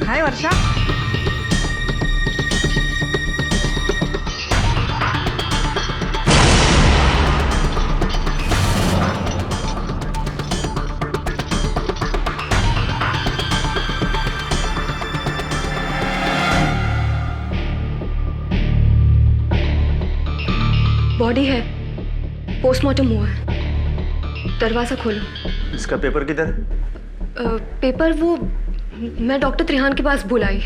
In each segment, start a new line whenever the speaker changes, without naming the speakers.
हाय वर्षा।
Body है, postmortem हुआ है। दरवाजा खोलो।
इसका पेपर किधर?
पेपर वो मैं डॉक्टर त्रिहान के पास बुलाई।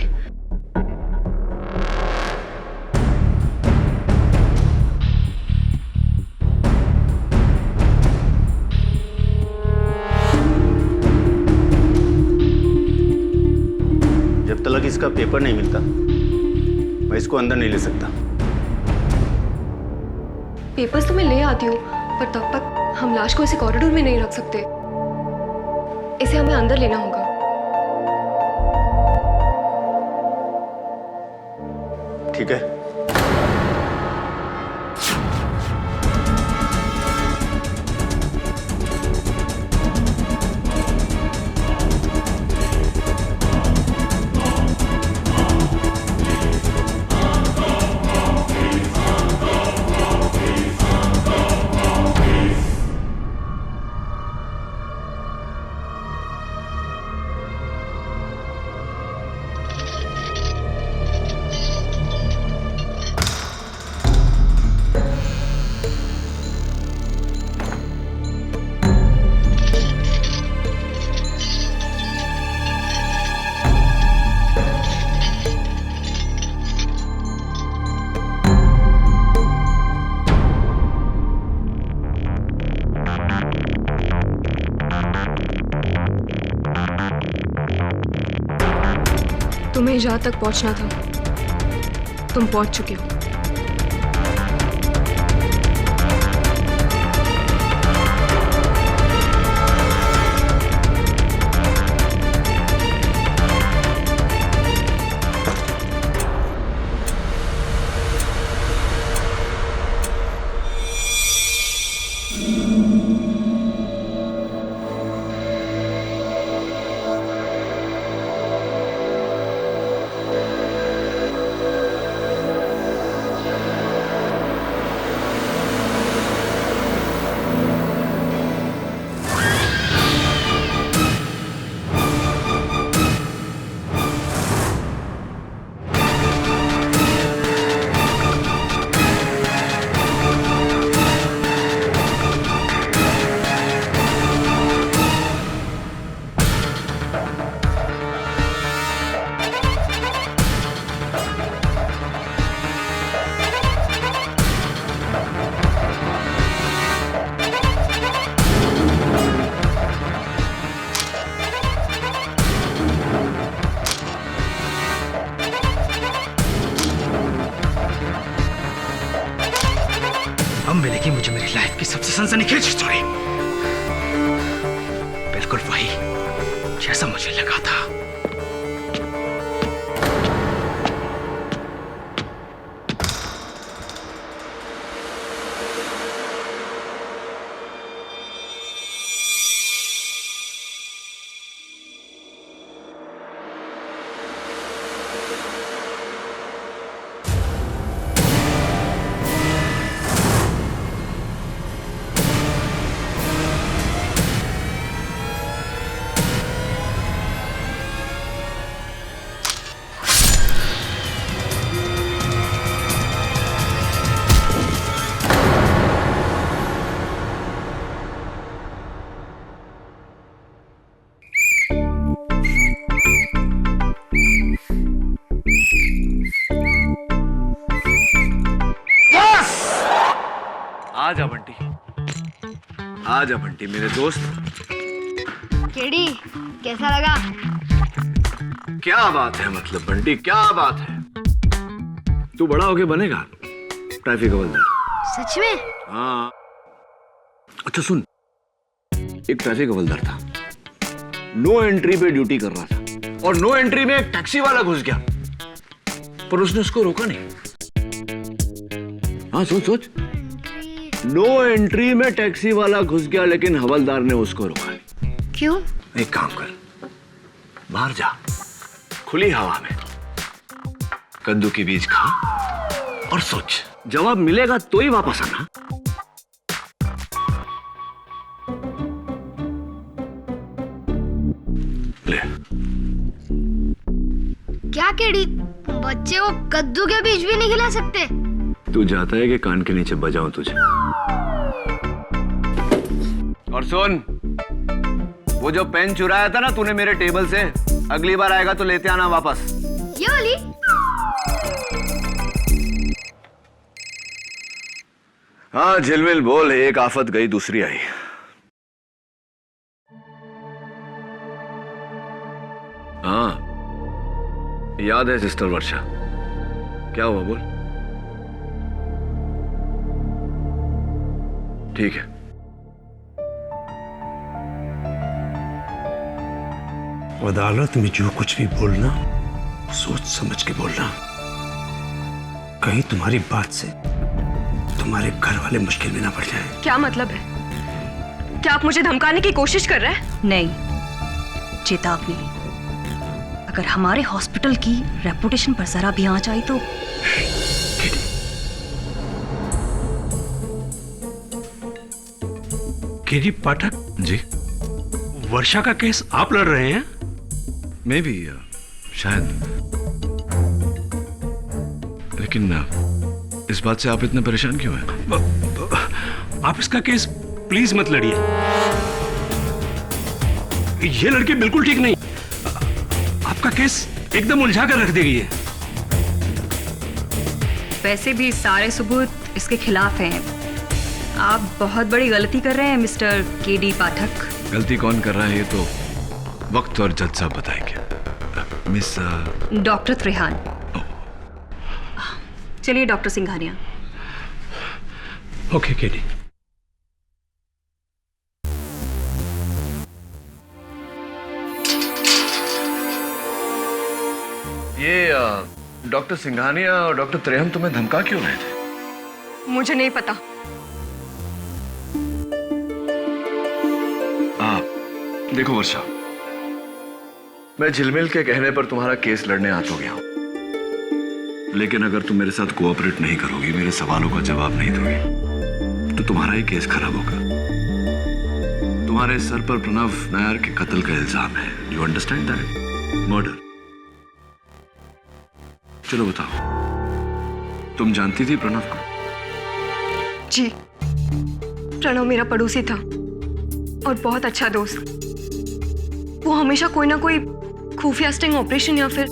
जब तक इसका पेपर नहीं मिलता मैं इसको अंदर नहीं ले सकता।
पेपर्स तो मैं ले आती हूँ, पर तब तक हम लाश को ऐसे कॉरिडोर में नहीं रख सकते। इसे हमें अंदर लेना होगा।
ठीक है।
तुम्हें जहाँ तक पहुँचना था तुम पहुँच चुके हो।
अब मिलेगी मुझे मेरी लाइफ की सबसे सनसनीखेज स्टोरी। बिल्कुल वही जैसा मुझे लगा था।
आजा बंटी, आजा बंटी मेरे दोस्त।
केडी, कैसा लगा?
क्या बात है, मतलब बंटी क्या बात है। तू बड़ा होके बनेगा ट्रैफिक हवलदार।
सच में?
हाँ। अच्छा सुन, एक ट्रैफिक हवलदार था, नो एंट्री पे ड्यूटी कर रहा था। और नो एंट्री में एक टैक्सी वाला घुस गया, पर उसने उसको रोका नहीं। हाँ सोच सोच, नो एंट्री में टैक्सी वाला घुस गया लेकिन हवलदार ने उसको रोका नहीं।
क्यों?
एक काम कर, बाहर जा, खुली हवा में कद्दू के बीज खा और सोच, जवाब मिलेगा तो ही वापस आना। ले।
क्या केडी, बच्चे को कद्दू के बीज भी नहीं खिला सकते?
तू जाता है कि कान के नीचे बजाऊं तुझे? और सुन, वो जो पेन चुराया था ना तूने मेरे टेबल से, अगली बार आएगा तो लेते आना वापस।
ये वाली?
हाँ झिलमिल बोल, एक आफत गई दूसरी आई। हाँ याद है सिस्टर वर्षा, क्या हुआ बोल। ठीक है,
अदालत में जो कुछ भी बोलना सोच समझ के बोलना, कहीं तुम्हारी बात से तुम्हारे घर वाले मुश्किल में ना पड़ जाए।
क्या मतलब है? क्या आप मुझे धमकाने की कोशिश कर रहे हैं?
नहीं, चेतावनी। अगर हमारे हॉस्पिटल की रेपुटेशन पर जरा भी आंच आई तो
केडी पाठक
जी।
वर्षा का केस आप लड़ रहे हैं?
मैं भी शायद, लेकिन इस बात से आप इतने परेशान क्यों हैं?
आप इसका केस प्लीज मत लड़िए, ये लड़की बिल्कुल ठीक नहीं। आपका केस एकदम उलझा कर रख देगी है।
वैसे भी सारे सबूत इसके खिलाफ हैं। आप बहुत बड़ी गलती कर रहे हैं मिस्टर केडी पाठक।
गलती कौन कर रहा है ये तो वक्त और जज साहब बताएंगे। Miss
doctor Trehan. चलिए डॉक्टर सिंघानिया।
ओके केडी।
ये डॉक्टर सिंघानिया और डॉक्टर त्रेहन तुम्हें धमका क्यों रहे थे?
मुझे नहीं पता।
देखो वर्षा, मैं झिलमिल के कहने पर तुम्हारा केस लड़ने आ तो गया हूं, लेकिन अगर तुम मेरे साथ कोऑपरेट नहीं करोगी, मेरे सवालों का जवाब नहीं दोगी, तो तुम्हारा ही केस खराब होगा। तुम्हारे सर पर प्रणव नायर के कत्ल का इल्जाम है। You understand that? मर्डर। चलो बताओ, तुम जानती थी प्रणव को?
जी, प्रणव मेरा पड़ोसी था और बहुत अच्छा दोस्त। वो हमेशा कोई ना कोई खुफिया स्टिंग ऑपरेशन या फिर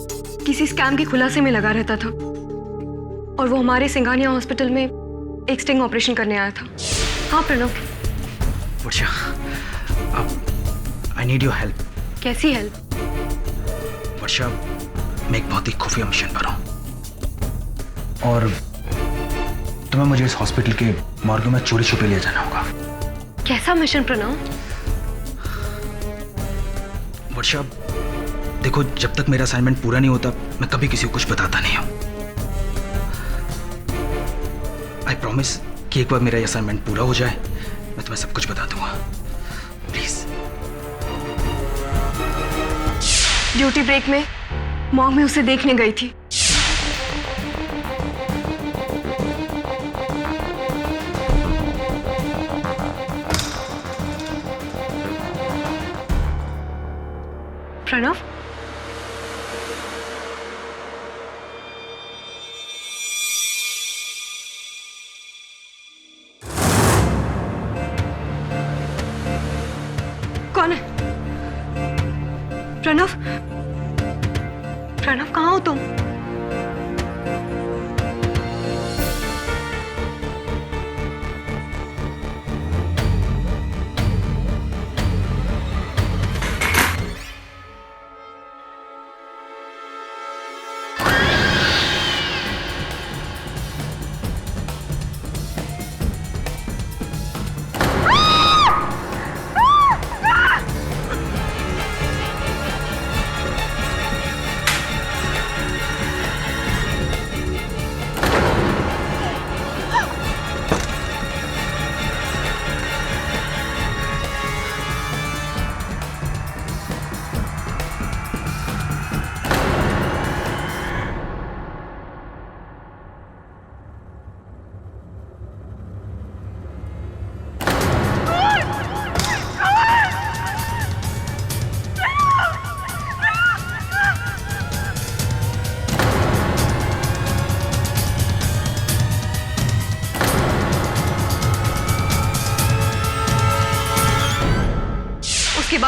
किसी स्कैम के खुलासे में लगा रहता था, और वो हमारे सिंघानिया हॉस्पिटल में एक स्टिंग ऑपरेशन करने आया था। हाँ प्रणव।
वर्षा, आई नीड योर हेल्प।
कैसी हेल्प?
वर्षा, मैं एक बहुत ही खुफिया मिशन पर हूं और तुम्हें मुझे इस हॉस्पिटल के मॉर्ग में चोरी छुपे ले जाना होगा।
कैसा मिशन प्रणव?
वर्षा देखो, जब तक मेरा असाइनमेंट पूरा नहीं होता मैं कभी किसी को कुछ बताता नहीं हूं। आई प्रॉमिस कि एक बार मेरा असाइनमेंट पूरा हो जाए मैं तुम्हें सब कुछ बता दूंगा। प्लीज।
ड्यूटी ब्रेक में मॉम में उसे देखने गई थी। प्रणव, कौन है? प्रणव, प्रणव कहाँ हो तुम?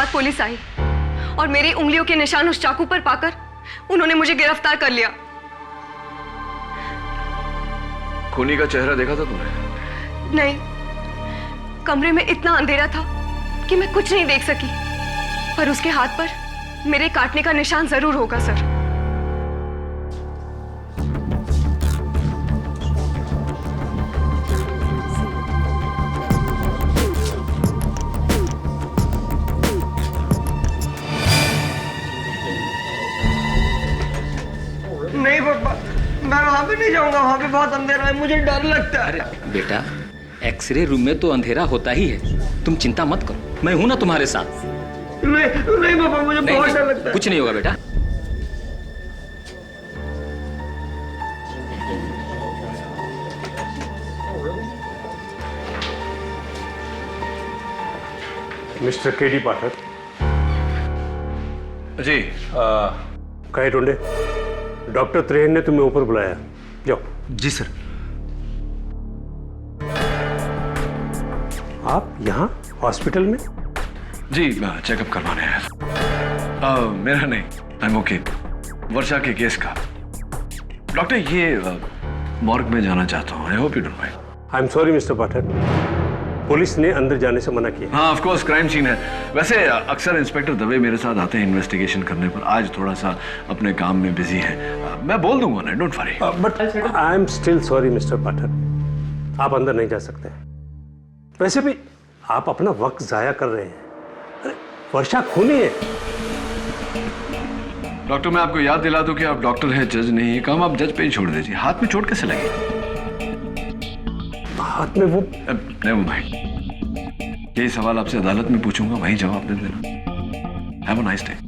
बाद पुलिस आई और मेरी उंगलियों के निशान उस चाकू पर पाकर उन्होंने मुझे गिरफ्तार कर लिया।
खूनी का चेहरा देखा था तुमने?
नहीं, कमरे में इतना अंधेरा था कि मैं कुछ नहीं देख सकी, पर उसके हाथ पर मेरे काटने का निशान जरूर होगा सर।
नहीं पापा, मैं वहां पे नहीं जाऊंगा, वहां पे बहुत अंधेरा है, मुझे डर लगता है।
बेटा, एक्सरे रूम में तो अंधेरा होता ही है, तुम चिंता मत करो, मैं हूं ना तुम्हारे साथ।
नहीं पापा, मुझे बहुत डर लगता है।
कुछ नहीं होगा बेटा।
Mister KD Pathak
ji.
कहे ढूंढे, डॉक्टर त्रेहन ने तुम्हें ऊपर बुलाया, जाओ।
जी सर।
आप यहाँ हॉस्पिटल में?
जी, चेकअप करवाने आया। मेरा नहीं, आई एम ओके। वर्षा के केस का। डॉक्टर, ये मॉर्ग में जाना चाहता हूँ। I hope you don't mind.
I am sorry mister Pathak, police ने अंदर जाने से मना किया।
हाँ, ऑफ कोर्स क्राइम सीन है। वैसे अक्सर इंस्पेक्टर दवे मेरे साथ आते हैं इन्वेस्टिगेशन करने पर। आज थोड़ा सा अपने काम में बिजी है। मैं बोल दूंगा ना, don't worry.
But I am still sorry mister Pathak, आप अंदर नहीं जा सकते। वैसे भी आप अपना वक्त जाया कर रहे हैं। अरे वर्षा खूनी है।
डॉक्टर, मैं आपको याद दिला दूं कि आप डॉक्टर हैं, जज नहीं है। काम आप जज पे ही छोड़ दीजिए। हाथ में चोट कैसे लगी?
हाथ में वो
नेवर माइंड, यही सवाल आपसे अदालत में पूछूंगा, वहीं जवाब दे देना। Have a nice day.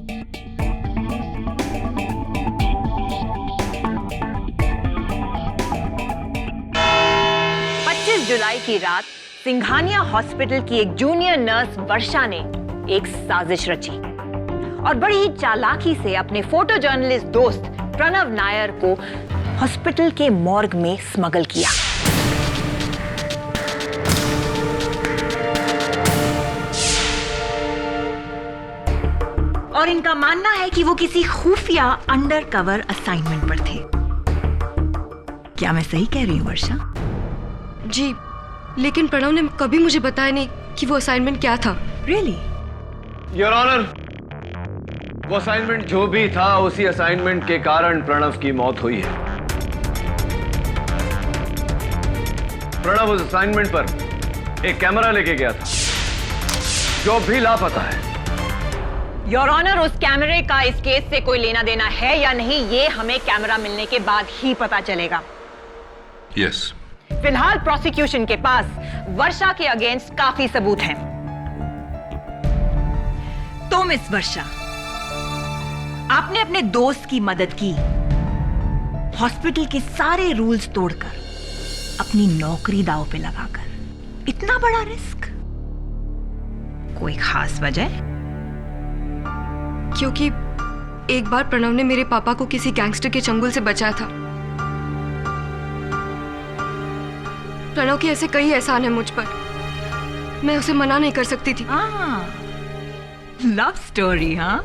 जुलाई की रात सिंघानिया हॉस्पिटल की एक जूनियर नर्स वर्षा ने एक साजिश रची और बड़ी ही चालाकी से अपने फोटो जर्नलिस्ट दोस्त प्रणव नायर को हॉस्पिटल के मॉर्ग में स्मगल किया। और इनका मानना है कि वो किसी खुफिया अंडरकवर असाइनमेंट पर थे। क्या मैं सही कह रही हूँ वर्षा?
जी, लेकिन प्रणव ने कभी मुझे बताया नहीं कि वो असाइनमेंट क्या था।
Really?
योर ऑनर, वो असाइनमेंट जो भी था, उसी असाइनमेंट के कारण प्रणव की मौत हुई है। प्रणव उस असाइनमेंट पर एक कैमरा लेके गया था जो भी लापता है।
योर ऑनर, उस कैमरे का इस केस से कोई लेना देना है या नहीं, ये हमें कैमरा मिलने के बाद ही पता चलेगा।
यस।
फिलहाल प्रोसिक्यूशन के पास वर्षा के अगेंस्ट काफी सबूत हैं। तो मिस वर्षा, आपने अपने दोस्त की मदद की, हॉस्पिटल के सारे रूल्स तोड़कर, अपनी नौकरी दांव पे लगाकर। इतना बड़ा रिस्क? कोई खास वजह?
क्योंकि एक बार प्रणव ने मेरे पापा को किसी गैंगस्टर के चंगुल से बचाया था। प्रणव के ऐसे कई एहसान है मुझ पर, मैं उसे मना नहीं कर सकती थी।
Love story? हाँ,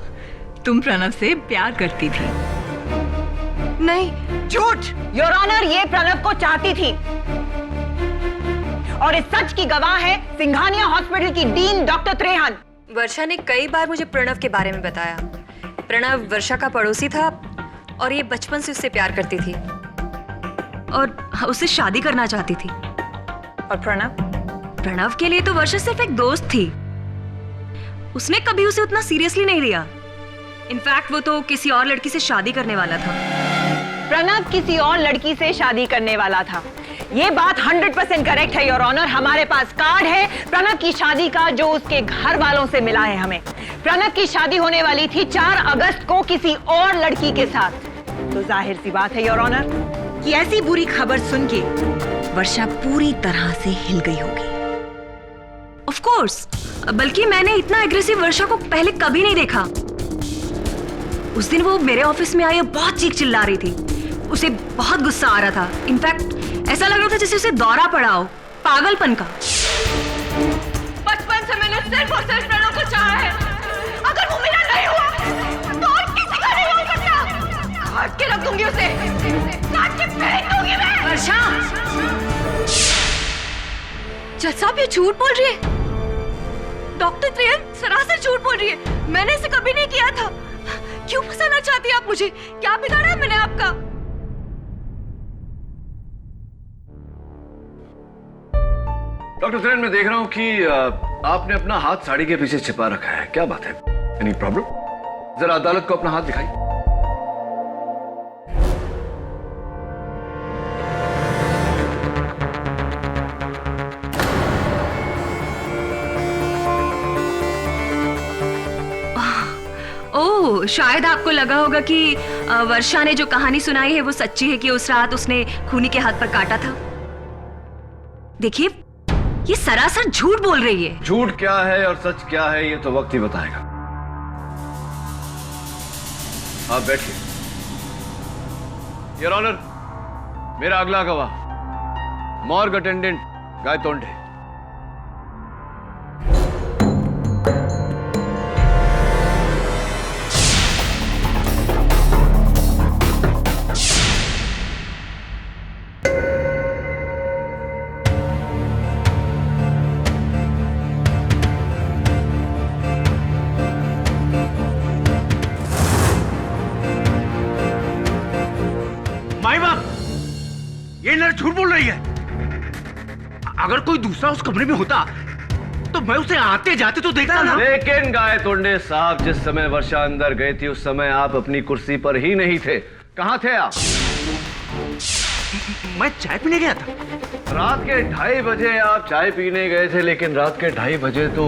तुम प्रणव से प्यार करती थी?
नहीं।
झूठ! योर ऑनर, ये प्रणव को चाहती थी और इस सच की गवाह है सिंघानिया हॉस्पिटल की डीन डॉक्टर त्रेहन।
वर्षा ने कई बार मुझे प्रणव के बारे में बताया। प्रणव वर्षा का पड़ोसी था और ये बचपन से उससे प्यार करती थी और उससे शादी करना चाहती थी।
और
प्रणव के लिए तो वर्षा सिर्फ एक दोस्त थी। उसने कभी उसे उतना सीरियसली नहीं लिया। इनफैक्ट वो तो किसी और लड़की से शादी करने वाला था।
प्रणव किसी और लड़की से शादी करने वाला था, ये बात 100% करेक्ट है योर ऑनर। हमारे पास कार्ड है प्रणव की शादी का जो उसके घर वालों से मिला है हमें। प्रणव की शादी होने वाली थी 4 अगस्त को किसी और लड़की के साथ। तो जाहिर सी बात है योर ऑनर कि ऐसी बुरी खबर सुन के वर्षा पूरी तरह से हिल गई होगी।
ऑफ कोर्स, बल्कि मैंने इतना एग्रेसिव वर्षा को पहले कभी नहीं देखा। उस दिन वो मेरे ऑफिस में आई और बहुत चीख चिल्ला रही थी। उसे बहुत गुस्सा आ रहा था। इनफैक्ट ऐसा लग रहा था जैसे उसे दौरा पड़ा हो, पागलपन का।
बचपन से मैंने सिर्फ और सिर्फ प्रणव को चाहा है।
के रख दूंगी उसे, काट के फेंक दूंगी मैं।
वर्षा,
जज साहब ये झूठ बोल रही है। डॉक्टर त्रियन सरासर झूठ बोल रही है। मैंने इसे कभी नहीं किया था। क्यों फंसाना चाहती है आप मुझे? क्या बिगाड़ा है मैंने आपका?
डॉक्टर त्रेन, मैं देख रहा हूं कि आपने अपना हाथ साड़ी के पीछे छिपा रखा है। क्या बात है? Any problem? जरा अदालत को अपना हाथ दिखाइए।
ओह, शायद आपको लगा होगा कि वर्षा ने जो कहानी सुनाई है वो सच्ची है कि उस रात उसने खूनी के हाथ पर काटा था। देखिए, ये सरासर झूठ बोल रही है।
झूठ क्या है और सच क्या है ये तो वक्त ही बताएगा। आप बैठिए। योर ऑनर, मेरा अगला गवाह मॉर्ग अटेंडेंट गायतोंडे।
ये लड़की झूठ बोल रही है। अगर कोई दूसरा उस कमरे में होता तो मैं उसे आते जाते तो देखता ना।
लेकिन गायतोंडे साहब, जिस समय वर्षा अंदर गई थी उस समय आप अपनी कुर्सी पर ही नहीं थे। कहां थे आप?
मैं चाय पीने गया था।
रात के 2:30 बजे आप चाय पीने गए थे, लेकिन रात के 2:30 बजे तो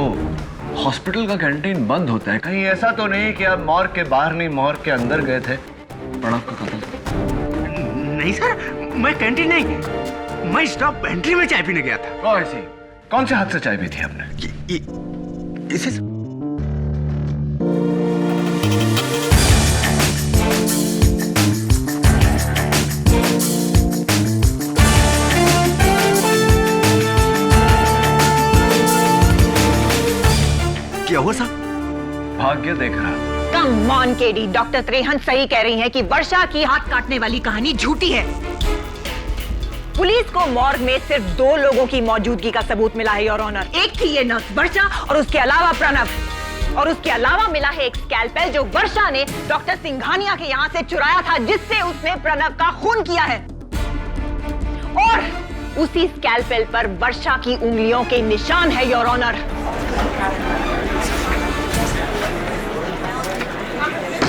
हॉस्पिटल का कैंटीन बंद होता है। कहीं ऐसा तो नहीं कि आप मॉर्ग के बाहर नहीं मॉर्ग के अंदर गए थे? प्रणव का कत्ल?
नहीं सर, मैं कैंटीन नहीं, मैं स्टॉप पेंट्री में चाय पीने गया था।
ऐसी कौन से हाथ से चाय पी थी आपने?
इसे क्या हुआ साहब?
भाग्य देख रहा।
Come on KD, doctor Trehan सही कह रही हैं कि वर्षा की हाथ काटने वाली कहानी झूठी है। पुलिस को मॉर्ग में सिर्फ 2 लोगों की मौजूदगी का सबूत मिला है, योर ऑनर। एक थी ये नर्स वर्षा और उसके अलावा प्रणव। और उसके अलावा मिला है एक स्कैल्पेल जो वर्षा ने डॉक्टर सिंघानिया के यहाँ से चुराया था, जिससे उसने प्रणव का खून किया है। और उसी स्कैल्पेल पर वर्षा की उंगलियों के निशान है, your honour.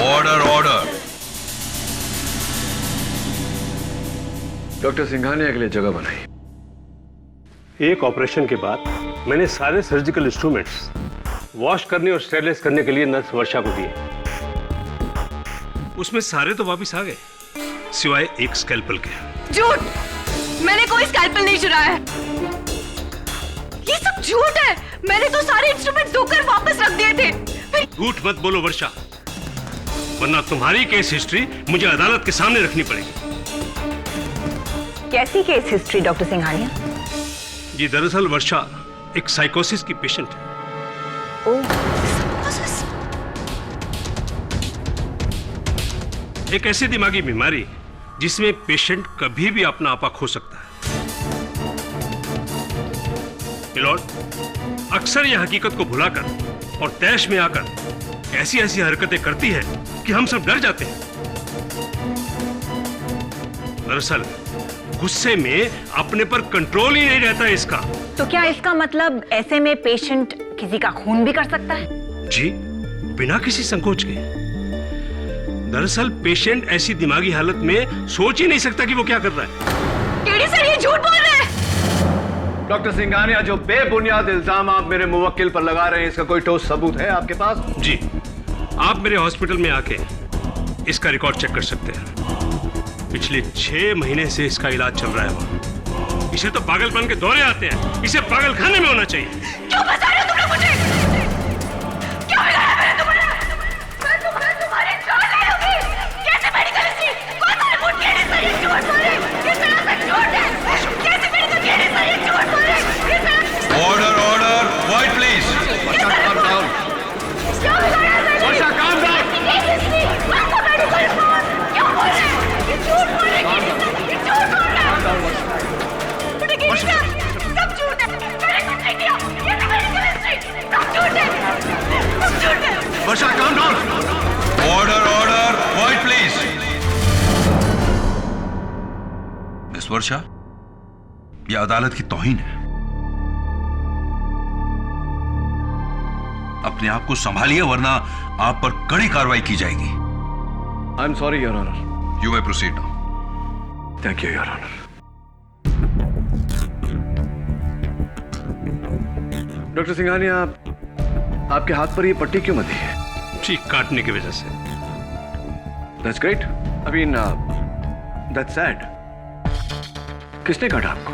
Order, order. Doctor Singhania के लिए जगह बनाई।
एक ऑपरेशन के बाद मैंने सारे सर्जिकल इंस्ट्रूमेंट्स वॉश करने और स्टेरलाइज करने के लिए नर्स वर्षा को दिए। उसमें सारे तो वापस आ गए, सिवाय एक स्कैल्पल के।
झूठ! मैंने कोई स्कैल्पल नहीं चुराया है। ये सब झूठ है। मैंने तो सारे इंस्ट्रूमेंट धोकर वापस रख दिए थे।
झूठ मत बोलो वर्षा, वरना तुम्हारी केस हिस्ट्री मुझे अदालत के सामने रखनी पड़ेगी।
कैसी केस हिस्ट्री डॉक्टर सिंघानिया?
जी, दरअसल वर्षा एक साइकोसिस की पेशेंट है। एक ऐसी दिमागी बीमारी जिसमें पेशेंट कभी भी अपना आपा खो सकता है। मिलॉर्ड, अक्सर यह हकीकत को भुलाकर और तैश में आकर ऐसी ऐसी हरकतें करती है कि हम सब डर जाते हैं। दरअसल गुस्से में अपने पर कंट्रोल ही नहीं रहता है इसका।
तो क्या इसका मतलब ऐसे में पेशेंट किसी का खून भी कर सकता है?
जी, बिना किसी संकोच के। दरअसल पेशेंट ऐसी दिमागी हालत में सोच ही नहीं सकता कि वो क्या कर रहा है।
केडी सर, ये झूठ बोल रहे हैं।
डॉक्टर सिंघानिया, जो बेबुनियाद इल्जाम आप मेरे मुवक्किल पर लगा रहे हैं, इसका कोई ठोस सबूत है आपके पास?
जी, आप मेरे हॉस्पिटल में आके इसका रिकॉर्ड चेक कर सकते हैं। पिछले 6 महीने से इसका इलाज चल रहा है वहाँ। इसे तो पागलपन के दौरे आते हैं, इसे पागलखाने में होना चाहिए।
क्यों फंसा रहे हो तुम लोग मुझे? क्या बिगाड़ा मैंने तुम्हारा? मैं तुम्हारी जान ले लूंगी। कैसे मेडिकल हिस्ट्री? कौन सा रिपोर्ट? केडी सर, ये झूठ बोल रहे हैं। किस तरह से झूठ है? कैसे मेडिकल? केडी सर, ये झूठ बोल रहे हैं। किस तरह?
Order, order, quiet please. Varsha, calm down.
क्या बिगाड़ा मैंने?
वर्षा, calm down.
केस हिस्ट्री, कौन सा मेडिकल रिपोर्ट? क्या बोल रहे हैं?
झूठ बोल रहे हैं, ये झूठ बोल रहे हैं। बेटे केडी सर, सब झूठ है, मैंने कुछ नहीं किया, ये तो मेरी केमिस्ट्री, सब झूठ है, सब झूठ है।
Varsha, calm down.
Order order, quiet please. Miss Varsha, यह अदालत की तौहीन है। अपने आप को संभालिए वरना आप पर कड़ी कार्रवाई की जाएगी।
I am sorry your honour.
You may proceed now.
Thank you your honour. Doctor Singhania, आपके हाथ पर ये पट्टी क्यों बंधी है?
चीख काटने की वजह से।
That's great. I mean, that's sad. किसने काटा आपको?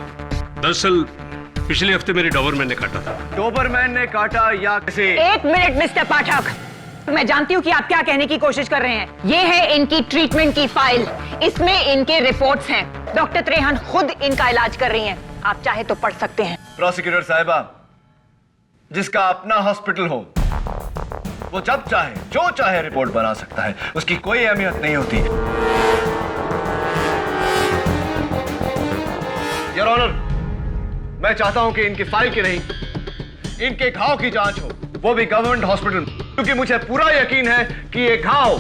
दरअसल पिछले हफ्ते मेरे डॉबरमैन ने काटा था।
डॉबरमैन ने काटा या किसी?
एक मिनट मिस्टर पाठक, मैं जानती हूँ कि आप क्या कहने की कोशिश कर रहे हैं। ये है इनकी ट्रीटमेंट की फाइल, इसमें इनके रिपोर्ट्स हैं। डॉक्टर त्रेहन खुद इनका इलाज कर रही हैं, आप चाहे तो पढ़ सकते हैं।
प्रोसिक्यूटर साहिबा, जिसका अपना हॉस्पिटल हो वो जब चाहे जो चाहे रिपोर्ट बना सकता है, उसकी कोई अहमियत नहीं होती। योर ऑनर, मैं चाहता हूं कि इनकी फाइल की नहीं, इनके घाव की जांच हो, वो भी गवर्नमेंट हॉस्पिटल, क्योंकि मुझे पूरा यकीन है कि ये घाव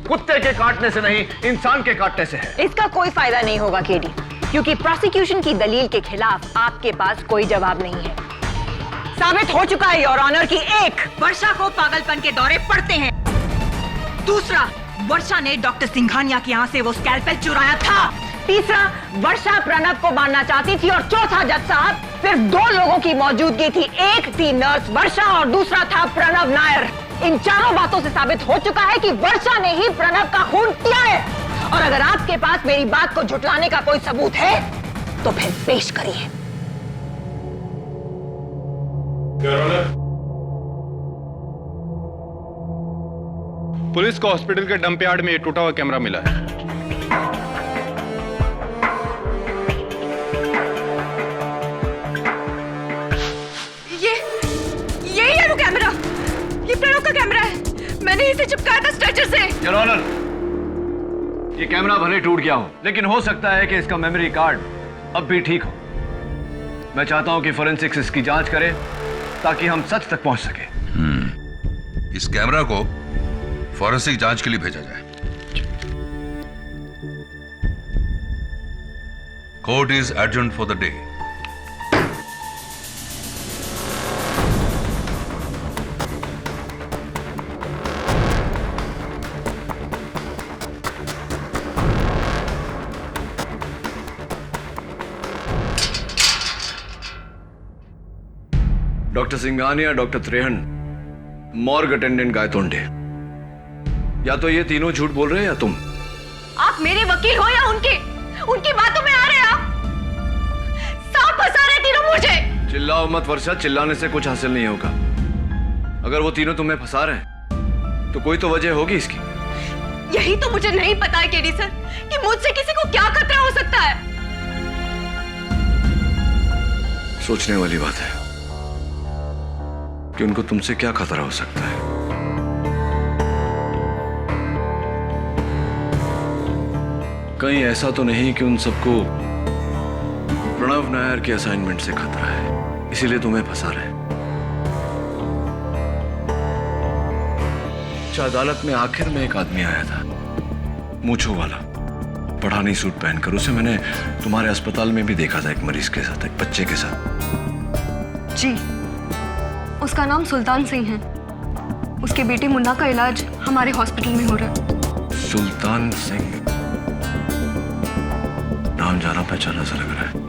कुत्ते के काटने से नहीं, इंसान के काटने से है।
इसका कोई फायदा नहीं होगा केडी, क्योंकि प्रोसिक्यूशन की दलील के खिलाफ आपके पास कोई जवाब नहीं है। साबित हो चुका है योर ऑनर कि एक, वर्षा को पागलपन के दौरे पड़ते हैं। दूसरा, वर्षा ने डॉक्टर सिंघानिया के यहाँ से वो स्कैल्पेल चुराया था। तीसरा, वर्षा प्रणव को मारना चाहती थी। और चौथा जज साहब, सिर्फ 2 लोगों की मौजूदगी थी, एक थी नर्स वर्षा और दूसरा था प्रणव नायर। इन चारों बातों से साबित हो चुका है कि वर्षा ने ही प्रणव का खून किया है। और अगर आपके पास मेरी बात को झुठलाने का कोई सबूत है तो फिर पेश करिए।
पुलिस को हॉस्पिटल के डंप यार्ड में ये टूटा हुआ कैमरा मिला है।
ये है वो कैमरा, ये प्रणव का कैमरा है, मैंने इसे चिपकाया था स्ट्रेचर से।
योर ऑनर, ये कैमरा भले टूट गया हो, लेकिन हो सकता है कि इसका मेमोरी कार्ड अब भी ठीक हो। मैं चाहता हूं कि फोरेंसिक्स इसकी जांच करे ताकि हम सच तक पहुंच सके।
इस कैमरा को फॉरेंसिक जांच के लिए भेजा जाए। Court is adjourned for the day.
Doctor Singhania, doctor Trehan, morgue attendant Gaitonde, या तो ये तीनों झूठ बोल रहे हैं या तुम।
आप मेरे वकील हो या उनकी बातों में आ रहे हैं आप? सांप फंसा रहे तीनों मुझे।
चिल्लाओ मत वर्षा, चिल्लाने से कुछ हासिल नहीं होगा। अगर वो तीनों तुम्हें फंसा रहे हैं तो कोई तो वजह होगी इसकी।
यही तो मुझे नहीं पता है केडी सर कि मुझसे किसी को क्या खतरा हो सकता है।
सोचने वाली बात है कि उनको तुमसे क्या खतरा हो सकता है। कहीं ऐसा तो नहीं कि उन सबको प्रणव नायर के असाइनमेंट से खतरा है, इसीलिए तुम्हें फंसा रहे हैं। अदालत में आखिर में एक आदमी आया था, मूंछों वाला, पठानी सूट पहनकर। उसे मैंने तुम्हारे अस्पताल में भी देखा था, एक मरीज के साथ, एक बच्चे के साथ।
जी, उसका नाम सुल्तान सिंह है। उसके बेटी मुन्ना का इलाज हमारे हॉस्पिटल में हो रहा है।
सुल्तान सिंह, नाम जाना पहचाना सा लग रहा है।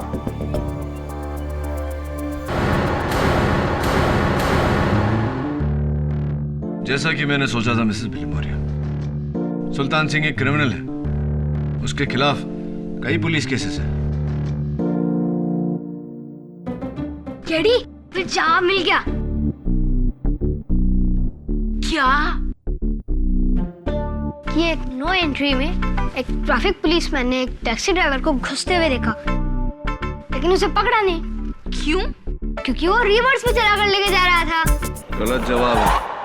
जैसा कि मैंने सोचा था मिसेस बिलिमोरिया, सुल्तान सिंह एक क्रिमिनल है। उसके खिलाफ कई पुलिस केसेस हैं।
केडी, फिर जवाब मिल गया।
क्या?
ये एक नो एंट्री में एक ट्रैफिक पुलिसमैन ने एक टैक्सी ड्राइवर को घुसते हुए देखा, लेकिन उसे पकड़ा नहीं।
क्यों?
क्योंकि वो रिवर्स में चला कर लेके जा रहा था।
गलत जवाब है।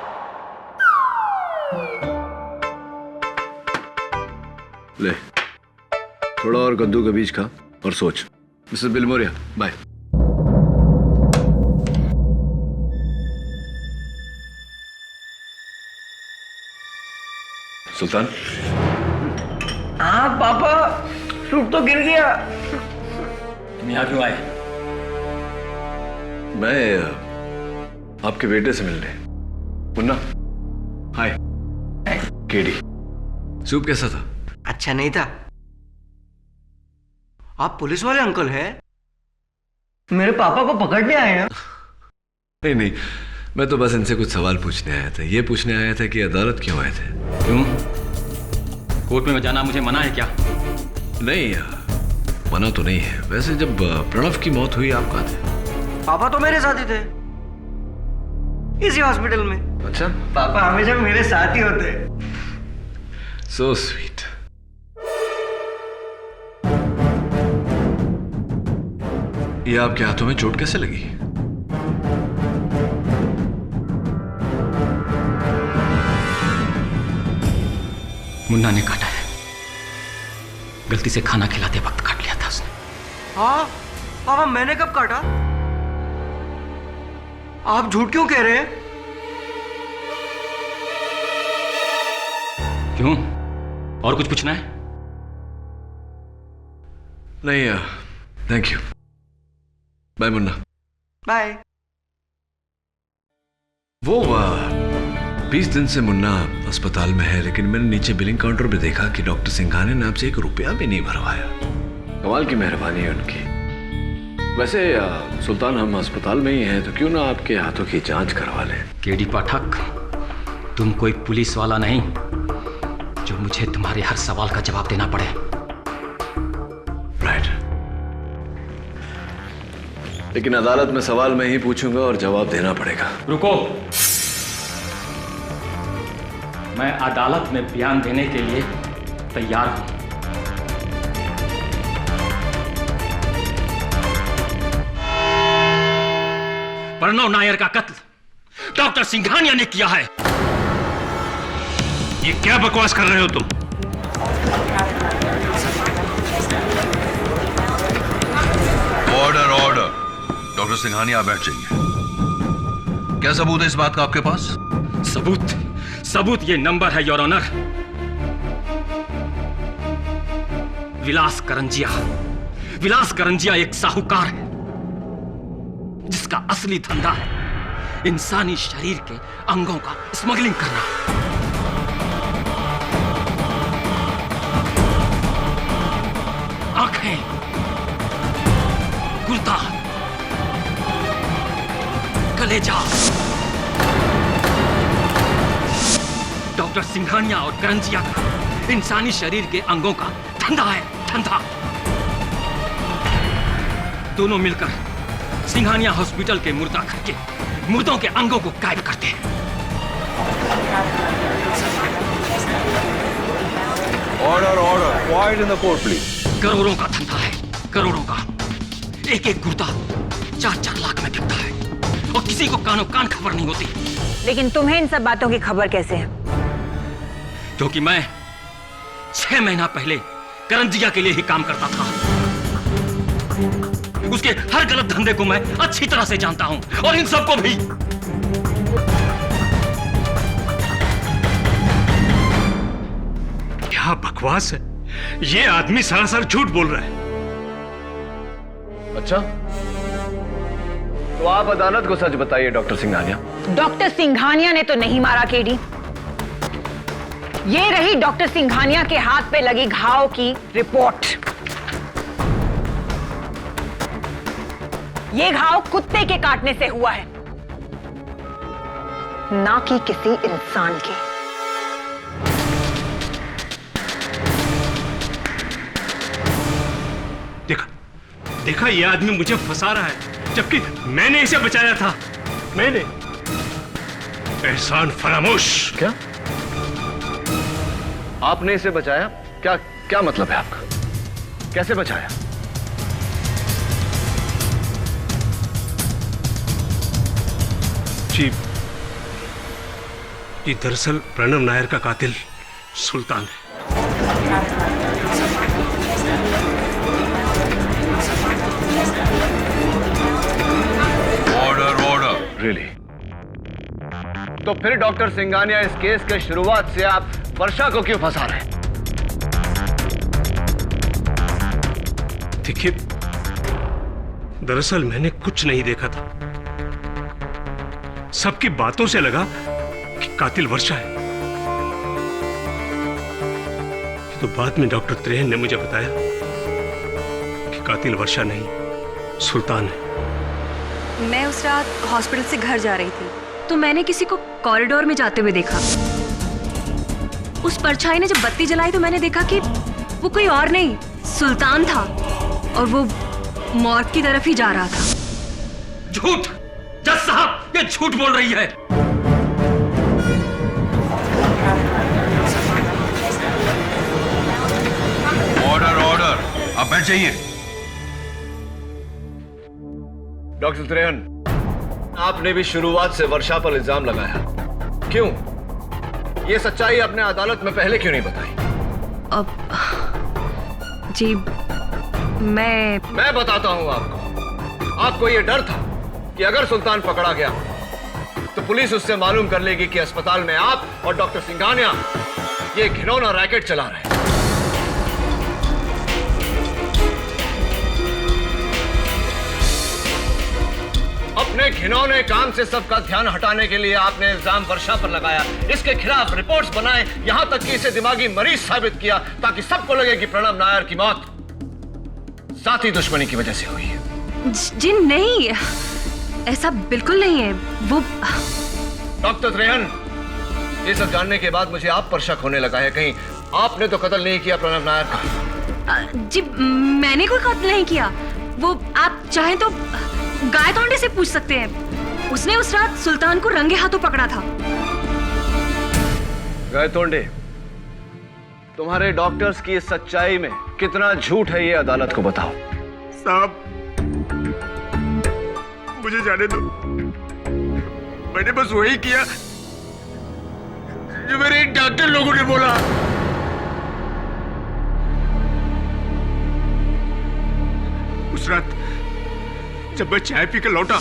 ले, थोड़ा और कद्दू का बीज खा और सोच। Missus Bilimoria, bye. सुल्तान।
हाँ पापा, सूट तो गिर गया।
तुम यहाँ क्यों आए?
मैं आपके बेटे से मिलने। मुन्ना, हाय। केडी, सूप कैसा था?
अच्छा नहीं था। आप पुलिस वाले अंकल हैं? मेरे पापा को पकड़ने आए हैं?
नहीं नहीं, मैं तो बस इनसे कुछ सवाल पूछने आया था। ये पूछने आया था कि अदालत क्यों आए थे।
क्यों? कोर्ट में जाना मुझे मना है क्या?
नहीं, मना तो नहीं है। वैसे जब प्रणव की मौत हुई आप कहाँ थे?
पापा तो मेरे साथ ही थे, इसी हॉस्पिटल में।
अच्छा।
पापा हमेशा मेरे साथ ही होते हैं।
So sweet. ये आपके हाथों में चोट कैसे लगी?
मुन्ना ने काटा है। गलती से खाना खिलाते वक्त काट लिया था उसने।
हाँ पापा, मैंने कब काटा? आप झूठ क्यों कह रहे हैं?
क्यों? और कुछ पूछना है?
नहीं, thank you. Bye Munna.
Bye.
वो 20 दिन से मुन्ना अस्पताल में है, लेकिन मैंने नीचे बिलिंग काउंटर पे देखा कि डॉक्टर सिंघानिया ने आपसे 1 रुपया भी नहीं भरवाया। कमाल की मेहरबानी है उनकी। वैसे सुल्तान, हम अस्पताल में ही हैं, तो क्यों ना आपके हाथों की जांच करवा लें।
केडी पाठक, तुम कोई पुलिस वाला नहीं जो मुझे तुम्हारे हर सवाल का जवाब देना पड़े।
राइट। लेकिन अदालत में सवाल मैं ही पूछूंगा और जवाब देना पड़ेगा।
रुको, मैं अदालत में बयान देने के लिए तैयार हूं। प्रणव नायर का कत्ल डॉक्टर सिंघानिया ने किया है।
ये क्या बकवास कर रहे हो तुम?
Order order. डॉक्टर सिंघानिया बैठ जाइए। क्या सबूत है इस बात का आपके पास?
सबूत ये नंबर है योर ऑनर। विलास करंजिया एक साहूकार है जिसका असली धंधा है इंसानी शरीर के अंगों का स्मगलिंग करना। आंखें, गुर्दा, कलेजा। डॉक्टर सिंघानिया और करंजिया का इंसानी शरीर के अंगों का धंधा है, धंधा। दोनों मिलकर सिंघानिया हॉस्पिटल के मुर्दाघर के मुर्दों के अंगों को गायब करते हैं।
Order order. Quite in the court please.
करोड़ों का धंधा है, करोड़ों का। एक एक गुर्दा 4-4 लाख में बिकता है और किसी को कानो कान खबर नहीं होती।
लेकिन तुम्हें इन सब बातों की खबर कैसे है?
क्योंकि मैं 6 महीना पहले करंजिया के लिए ही काम करता था। उसके हर गलत धंधे को मैं अच्छी तरह से जानता हूं और इन सबको भी।
क्या बकवास है? ये आदमी सरासर झूठ बोल रहा है।
अच्छा, तो आप अदालत को सच बताइए डॉक्टर सिंघानिया।
डॉक्टर सिंघानिया ने तो नहीं मारा केडी। ये रही डॉक्टर सिंघानिया के हाथ पे लगी घाव की रिपोर्ट। ये घाव कुत्ते के काटने से हुआ है, ना कि किसी इंसान के।
देखा, ये आदमी मुझे फंसा रहा है, जबकि मैंने इसे बचाया था। मैंने। एहसान फरामोश।
क्या? आपने इसे बचाया? क्या मतलब है आपका? कैसे बचाया?
जी, ये दरअसल प्रणव नायर का कातिल सुल्तान है।
तो फिर डॉक्टर सिंघानिया इस केस के शुरुआत से आप वर्षा को क्यों फंसा रहे हैं?
देखिए, दरअसल मैंने कुछ नहीं देखा था। सबकी बातों से लगा कि कातिल वर्षा है। तो बाद में डॉक्टर त्रेहन ने मुझे बताया कि कातिल वर्षा नहीं, सुल्तान है।
मैं उस रात हॉस्पिटल से घर जा रही थी तो मैंने किसी को कॉरिडोर में जाते हुए देखा। उस परछाई ने जब बत्ती जलाई तो मैंने देखा कि वो कोई और नहीं, सुल्तान था और वो मॉर्ग की तरफ ही जा रहा था।
झूठ! जज साहब, ये झूठ बोल रही है।
ऑर्डर ऑर्डर, आप बैठ जाइए।
डॉक्टर त्रेहन, आपने भी शुरुआत से वर्षा पर इल्जाम लगाया। क्यों? ये सच्चाई अपने अदालत में पहले क्यों नहीं बताई?
अब जी मैं
बताता हूं आपको। आपको ये डर था कि अगर सुल्तान पकड़ा गया तो पुलिस उससे मालूम कर लेगी कि अस्पताल में आप और डॉक्टर सिंघानिया ये घिनौना रैकेट चला रहे हैं। अपने घिनौने काम से सबका ध्यान हटाने के लिए आपने इल्जाम वर्षा पर लगाया, इसके खिलाफ रिपोर्ट्स बनाए, यहां तक कि इसे दिमागी मरीज साबित किया ताकि सबको लगे कि प्रणव नायर की मौत साथी दुश्मनी की वजह से हुई है।
जी नहीं, ऐसा बिल्कुल नहीं है। वो
डॉक्टर त्रेहन, ये सब जानने के बाद मुझे आप पर शक होने लगा है। कहीं आपने तो कत्ल नहीं किया प्रणव नायर का?
जी मैंने कोई कत्ल नहीं किया। वो आप चाहें तो गायतोंडे से पूछ सकते हैं। उसने उस रात सुल्तान को रंगे हाथों पकड़ा था।
गायतोंडे, तुम्हारे डॉक्टर्स की इस सच्चाई में कितना झूठ है ये अदालत को बताओ।
साहब, मुझे जाने दो। मैंने बस वही किया जो मेरे डॉक्टर लोगों ने बोला। उस रात जब मैं चाय पी के लौटा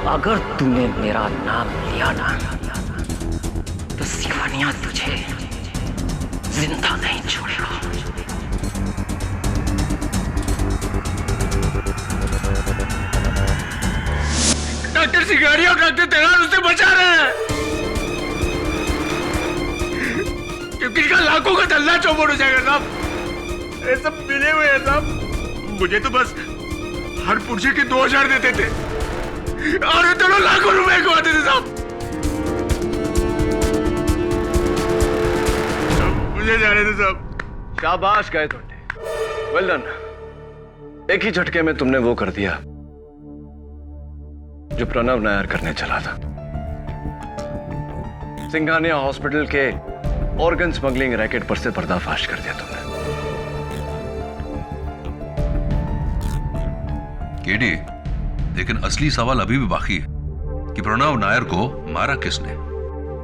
अगर तूने मेरा नाम लिया ना तो सिंघानिया तुझे जिंदा नहीं छोड़ेगा।
डॉक्टर सिंघानिया और डॉक्टर तेरान उससे बचा रहे हैं क्योंकि इनका लाखों का धंधा चौपट हो जाएगा साहब। ये सब मिले हुए हैं साहब। मुझे तो बस हर पुरुष के 2000 देते थे और ये दोनों लाखों रुपए कमाते थे साहब। मुझे जाने दो साहब।
शाबाश गायतोंडे, वेल डन। एक ही झटके में तुमने वो कर दिया जो प्रणव नायर करने चला था। सिंघानिया हॉस्पिटल के ऑर्गन स्मगलिंग रैकेट पर से पर्दाफाश कर दिया तुमने।
केडी, लेकिन असली सवाल अभी भी बाकी है कि प्रणव नायर को मारा किसने?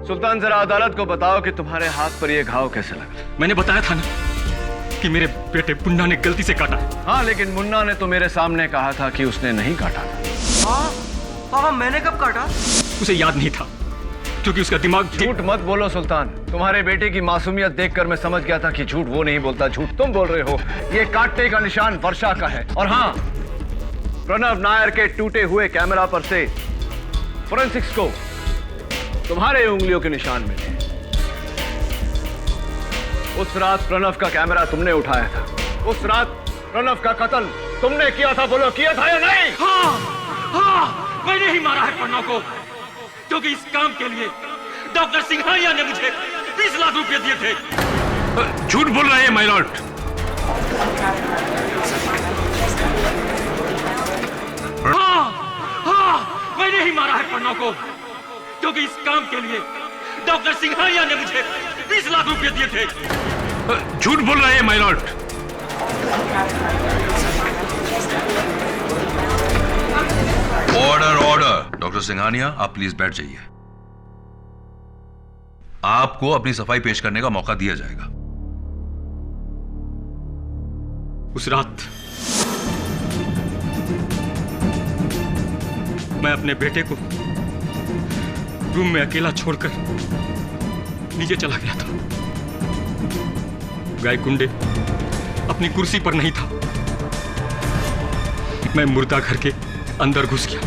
सुल्तान, जरा अदालत को बताओ कि तुम्हारे हाथ पर यह घाव कैसे लगा?
मैंने बताया था ना कि मेरे बेटे मुन्ना ने गलती से काटा।
हाँ, लेकिन मुन्ना ने तो मेरे सामने कहा था कि उसने नहीं काटा था।
हाँ पापा, मैंने कब काटा?
उसे याद नहीं था क्योंकि उसका दिमाग।
झूठ मत बोलो सुल्तान। तुम्हारे बेटे की मासूमियत देखकर मैं समझ गया था कि झूठ वो नहीं बोलता, झूठ तुम बोल रहे हो। ये काटने का निशान वर्षा का है। और हाँ, प्रणव नायर के टूटे हुए कैमरा पर से फोरेंसिक्स को तुम्हारे उंगलियों के निशान मिले। उस रात प्रणव का कैमरा तुमने उठाया था। उस रात प्रणव का कत्ल तुमने किया था। बोलो, किया था या नहीं?
हाँ, हाँ, मैंने ही मारा है प्रणव को क्योंकि इस काम के लिए डॉक्टर सिंघानिया ने मुझे 20 लाख रुपए दिए थे।
झूठ बोल रहे हैं माय लॉर्ड।
हाँ, हाँ, मैंने ही मारा है प्रणव को क्योंकि इस काम के लिए डॉक्टर सिंघानिया ने मुझे 20 लाख रुपए दिए थे।
झूठ बोल रहे हैं my Lord.
Order order. Doctor Singhania, आप प्लीज बैठ जाइए। आपको अपनी सफाई पेश करने का मौका दिया जाएगा।
उस रात मैं अपने बेटे को रूम में अकेला छोड़कर नीचे चला गया था। गायकुंडे अपनी कुर्सी पर नहीं था। मैं मुर्दा घर के अंदर घुस गया।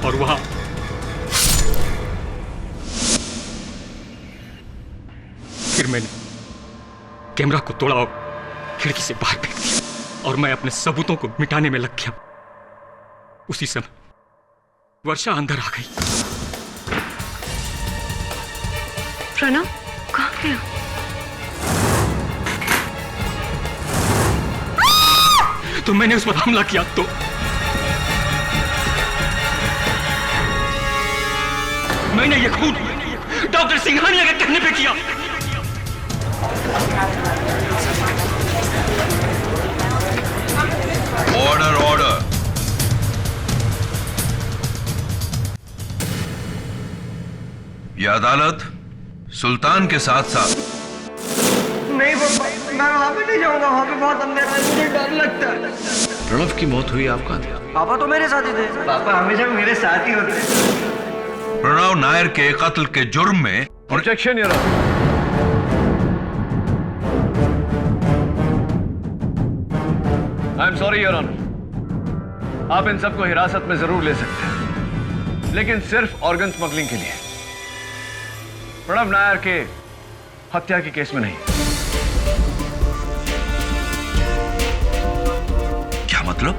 और वहां फिर मैंने कैमरा को तोड़ा और खिड़की से बाहर फेंक दिया और मैं अपने सबूतों को मिटाने में लग गया। उसी समय वर्षा अंदर आ गई।
प्रणव कहाँ गया?
तो मैंने उस पर हमला किया तो मैंने ये खून डॉक्टर सिंघानिया के कहने पे किया।
Order order. यह अदालत सुल्तान के साथ साथ
नहीं पापा, मैं वहां पे नहीं जाऊंगा। वहां पे बहुत अंधेरा है, मुझे डर लगता है।
प्रणव की मौत हुई, आप कहाँ थे?
पापा तो मेरे साथ ही थे। पापा हमेशा मेरे साथ ही होते।
प्रणव नायर के कत्ल के जुर्म में
objection your honour. I am sorry your honour. आप इन सबको हिरासत में जरूर ले सकते हैं, लेकिन सिर्फ ऑर्गन स्मगलिंग के लिए, प्रणव नायर के हत्या के केस में नहीं।
क्या मतलब?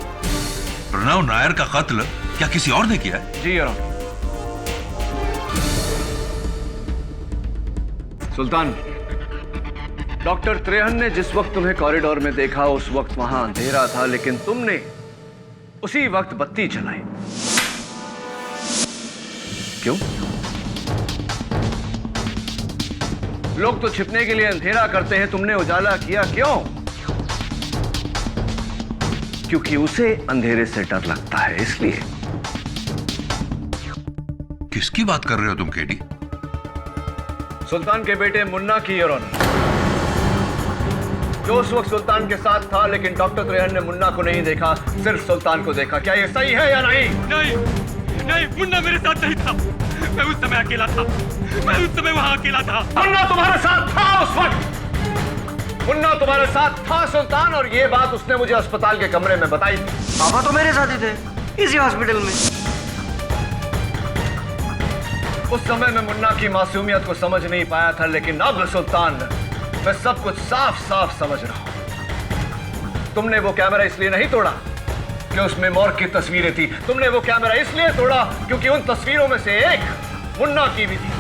प्रणव नायर का कत्ल क्या किसी और ने किया है?
जी your honour. Sultan, doctor Trehan ने जिस वक्त तुम्हें कॉरिडोर में देखा उस वक्त वहां अंधेरा था, लेकिन तुमने उसी वक्त बत्ती जलाई। क्यों? लोग तो छिपने के लिए अंधेरा करते हैं, तुमने उजाला किया क्यों? क्योंकि उसे अंधेरे से डर लगता है, इसलिए।
किसकी बात कर रहे हो तुम केडी?
सुल्तान के बेटे मुन्ना की योर ऑनर, जो उस वक्त सुल्तान के साथ था, लेकिन डॉक्टर त्रेहन ने मुन्ना को नहीं देखा, सिर्फ सुल्तान को देखा। क्या ये सही है या नहीं?
नहीं, नहीं, मुन्ना मेरे साथ नहीं था। मैं उस समय अकेला था। मैं उस समय वहां अकेला था।
मुन्ना तुम्हारे साथ था उस वक्त। मुन्ना तुम्हारे साथ था सुल्तान, और ये बात उसने मुझे अस्पताल के कमरे में बताई थी।
पापा तो मेरे साथ ही थे, इसी हॉस्पिटल में।
उस समय मैं मुन्ना की मासूमियत को समझ नहीं पाया था, लेकिन अब सुल्तान मैं सब कुछ साफ साफ समझ रहा हूं। तुमने वो कैमरा इसलिए नहीं तोड़ा कि उसमें मॉर्ग की तस्वीरें थी। तुमने वो कैमरा इसलिए तोड़ा क्योंकि उन तस्वीरों में से एक मुन्ना की भी थी।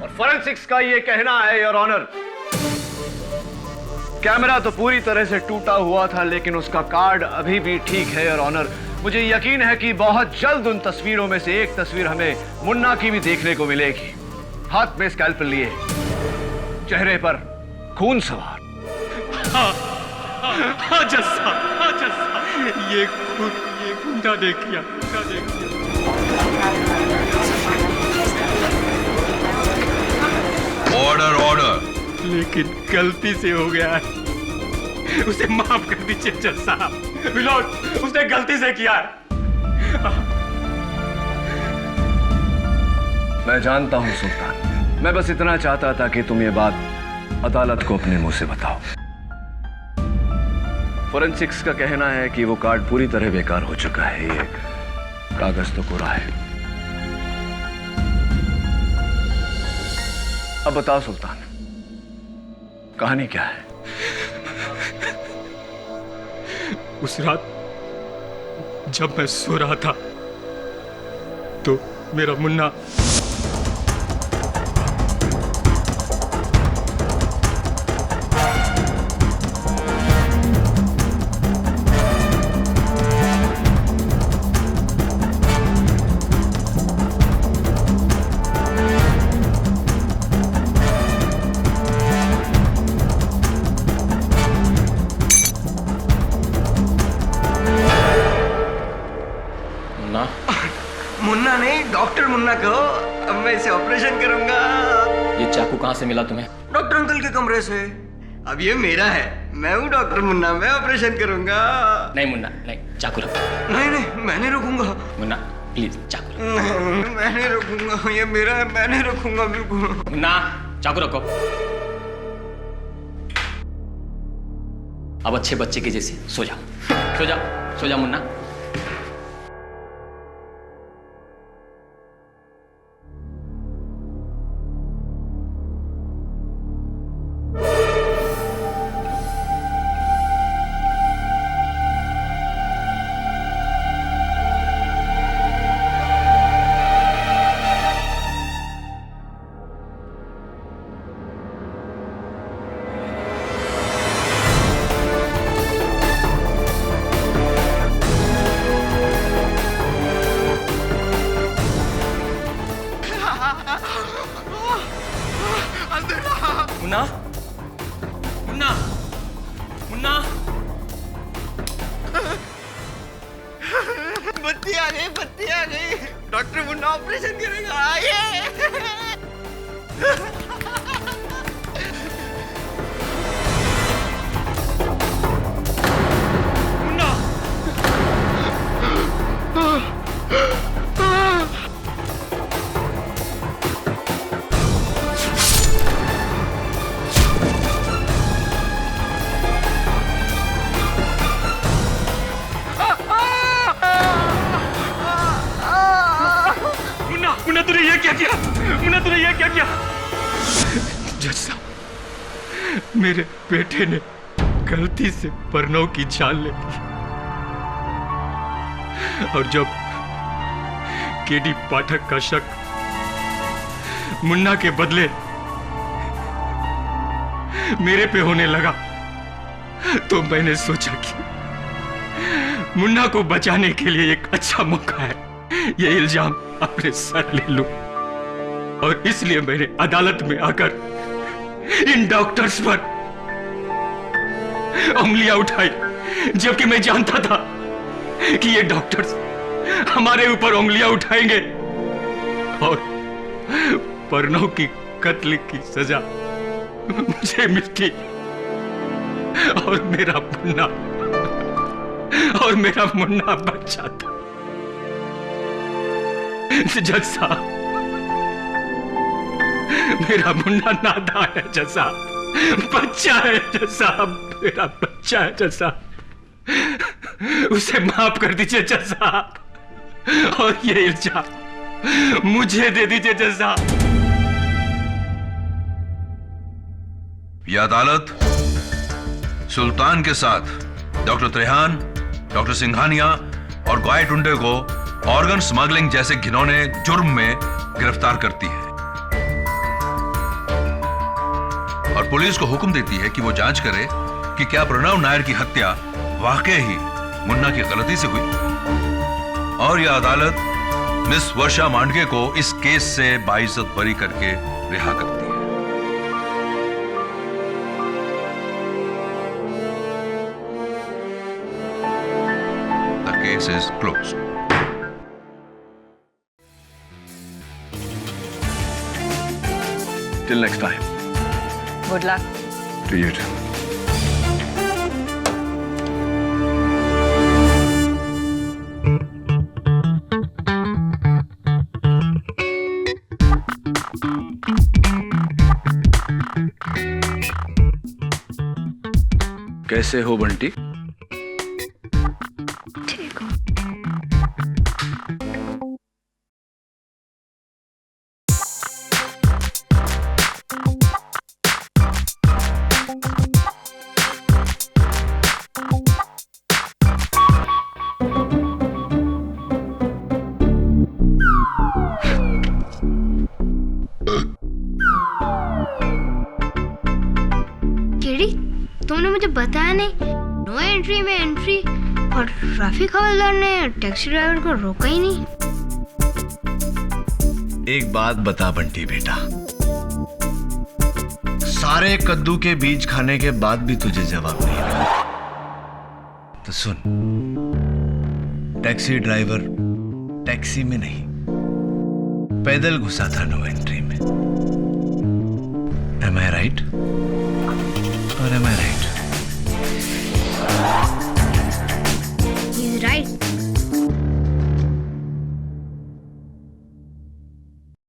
और फॉरेंसिक्स का ये कहना है योर ऑनर, कैमरा तो पूरी तरह से टूटा हुआ था, लेकिन उसका कार्ड अभी भी ठीक है योर ऑनर। मुझे यकीन है कि बहुत जल्द उन तस्वीरों में से एक तस्वीर हमें मुन्ना की भी देखने को मिलेगी। हाथ में स्कैल्पेल लिए, चेहरे पर खून सवार।
हाँ जस्सा, हाँ जस्सा, ये गुंडा ने किया, गुंडा ने किया।
Order order.
लेकिन गलती से हो गया है, उसे माफ कर दीजिए जज साहब। विनोद, उसने गलती से किया है।
मैं जानता हूं सुल्तान, मैं बस इतना चाहता था कि तुम ये बात अदालत को अपने मुंह से बताओ। फोरेंसिक्स का कहना है कि वो कार्ड पूरी तरह बेकार हो चुका है। ये कागज तो कोरा है। अब बताओ सुल्तान, कहानी क्या है?
उस रात जब मैं सो रहा था तो मेरा मुन्ना
मुन्ना नहीं, डॉक्टर मुन्ना कहो। अब मैं इसे ऑपरेशन करूंगा।
ये चाकू कहाँ से मिला तुम्हें?
डॉक्टर अंकल के कमरे से। अब ये मेरा है, मैं हूँ डॉक्टर मुन्ना, मैं ऑपरेशन करूंगा।
नहीं मुन्ना, नहीं, चाकू रखो।
नहीं नहीं, मैं नहीं रखूंगा।
मुन्ना प्लीज चाकू रखो।
नहीं, मैं नहीं रखूंगा, ये मेरा है, मैं नहीं रखूंगा बिल्कुल।
मुन्ना चाकू रखो। अब अच्छे बच्चे के जैसे सो जाओ, सो जाओ, सो जाओ मुन्ना। मुन्ना, मुन्ना, मुन्ना,
बत्ती आ गई, बत्ती आ गई। डॉक्टर मुन्ना ऑपरेशन करेगा, आइए।
मुन्ना तूने ये क्या किया? मुन्ना तूने ये क्या किया? जज साहब, मेरे बेटे ने गलती से प्रणव की जान ले ली और जब केडी पाठक का शक मुन्ना के बदले मेरे पे होने लगा तो मैंने सोचा कि मुन्ना को बचाने के लिए एक अच्छा मौका है ये इल्जाम अपने सर ले लूं और इसलिए मैंने अदालत में आकर इन डॉक्टर्स पर उंगलियां उठाई जबकि मैं जानता था कि ये डॉक्टर्स हमारे ऊपर उंगलियां उठाएंगे और प्रणव की कत्ल की सजा मुझे मिलती और मेरा मुन्ना बच जाता। जज साहब, मेरा मुन्ना नादान है जज साहब, बच्चा है जज साहब, मेरा बच्चा है जज साहब, उसे माफ कर दीजिए जज साहब और ये इल्जाम मुझे दे दीजिए जज साहब।
यह अदालत सुल्तान के साथ डॉक्टर त्रेहान, डॉक्टर सिंघानिया और गाय टुंडे को ऑर्गन स्मगलिंग जैसे घिनौने जुर्म में गिरफ्तार करती है और पुलिस को हुक्म देती है कि वो जांच करे कि क्या प्रणव नायर की हत्या वाकई ही मुन्ना की गलती से हुई और यह अदालत मिस वर्षा मांडके को इस केस से बाइज्जत बरी करके रिहा करती है। The case is closed.
Till next time.
Good luck.
To you too. कैसे हो बंटी?
ठीक हो।
तुमने मुझे बताया नहीं, नो एंट्री में एंट्री और ट्रैफिक हवलदार ने टैक्सी ड्राइवर को रोका ही नहीं।
एक बात बता बंटी बेटा, सारे कद्दू के बीज खाने के बाद भी तुझे जवाब नहीं मिला तो सुन, टैक्सी ड्राइवर टैक्सी में नहीं पैदल घुसा था नो एंट्री में Am I right? Or am I right?